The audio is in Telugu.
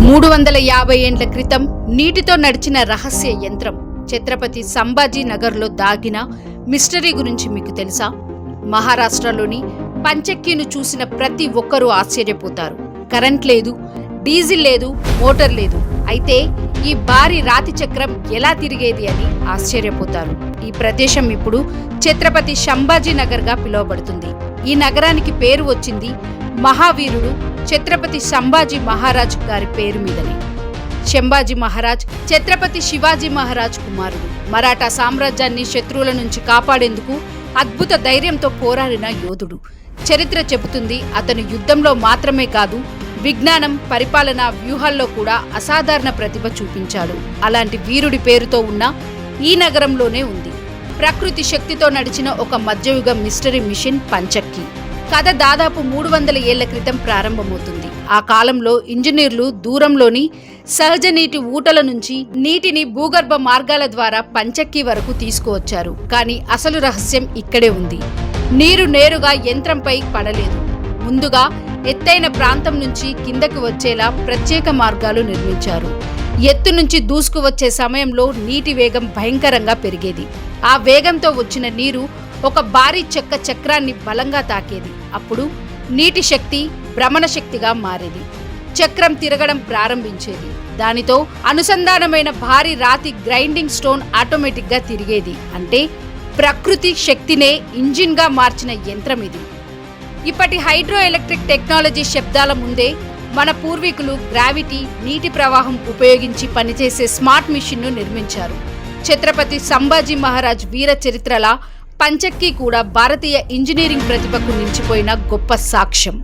350 ఏండ్ల క్రితం నీటితో నడిచిన రహస్య యంత్రం ఛత్రపతి సంభాజీ నగర్లో దాగిన మిస్టరీ గురించి మీకు తెలుసా? మహారాష్ట్రలోని పంచక్కీను చూసిన ప్రతి ఒక్కరూ ఆశ్చర్యపోతారు. కరెంట్ లేదు, డీజిల్ లేదు, మోటార్ లేదు. అయితే ఈ భారీ రాతి చక్రం ఎలా తిరిగేది అని ఆశ్చర్యపోతారు. ఈ ప్రదేశం ఇప్పుడు ఛత్రపతి సంభాజీ నగర్గా పిలువబడుతుంది. ఈ నగరానికి పేరు వచ్చింది మహావీరుడు ఛత్రపతి సంభాజీ మహారాజ్ గారి పేరు మీదనే. సంభాజీ మహారాజ్ ఛత్రపతి శివాజీ మహారాజ్ కుమారుడు. మరాఠా సామ్రాజ్యాన్ని శత్రువుల నుంచి కాపాడేందుకు అద్భుత ధైర్యంతో పోరాడిన యోధుడు. చరిత్ర చెబుతుంది అతను యుద్ధంలో మాత్రమే కాదు, విజ్ఞానం, పరిపాలన, వ్యూహాల్లో కూడా అసాధారణ ప్రతిభ చూపించాడు. అలాంటి వీరుడి పేరుతో ఉన్న ఈ నగరంలోనే ఉంది ప్రకృతి శక్తితో నడిచిన ఒక మధ్యయుగ మిస్టరీ మిషన్ పంచక్కీ. కథ దాదాపు 300 ఏళ్ల క్రితం ప్రారంభమవుతుంది. ఆ కాలంలో ఇంజనీర్లు దూరంలోని సహజ నీటి ఊటల నుంచి నీటిని భూగర్భ మార్గాల ద్వారా పంచక్కీ వరకు తీసుకువచ్చారు. కానీ అసలు రహస్యం ఇక్కడే ఉంది. నీరు నేరుగా యంత్రంపై పడలేదు. ముందుగా ఎత్తైన ప్రాంతం నుంచి కిందకు వచ్చేలా ప్రత్యేక మార్గాలు నిర్మించారు. ఎత్తు నుంచి దూసుకువచ్చే సమయంలో నీటి వేగం భయంకరంగా పెరిగేది. ఆ వేగంతో వచ్చిన నీరు ఒక భారీ చెక్క చక్రాన్ని బలంగా తాకేది. అప్పుడు నీటి శక్తి భ్రమణ శక్తిగా మారేది. చక్రం తిరగడం ప్రారంభించేది. దానితో అనుసంధానమైన భారీ రాతి గ్రైండింగ్ స్టోన్ ఆటోమేటిక్గా తిరిగేది. అంటే ప్రకృతి శక్తినే ఇంజిన్గా మార్చిన యంత్రం ఇది. ఇప్పటి హైడ్రో ఎలక్ట్రిక్ టెక్నాలజీ శబ్దాల ముందే మన పూర్వీకులు గ్రావిటీ, నీటి ప్రవాహం ఉపయోగించి పనిచేసే స్మార్ట్ మిషన్ను నిర్మించారు. ఛత్రపతి సంభాజీ మహారాజ్ వీర చరిత్రలా పంచక్కీ కూడా భారతీయ ఇంజనీరింగ్ ప్రతిభకు నిలిచిపోయిన గొప్ప సాక్ష్యం.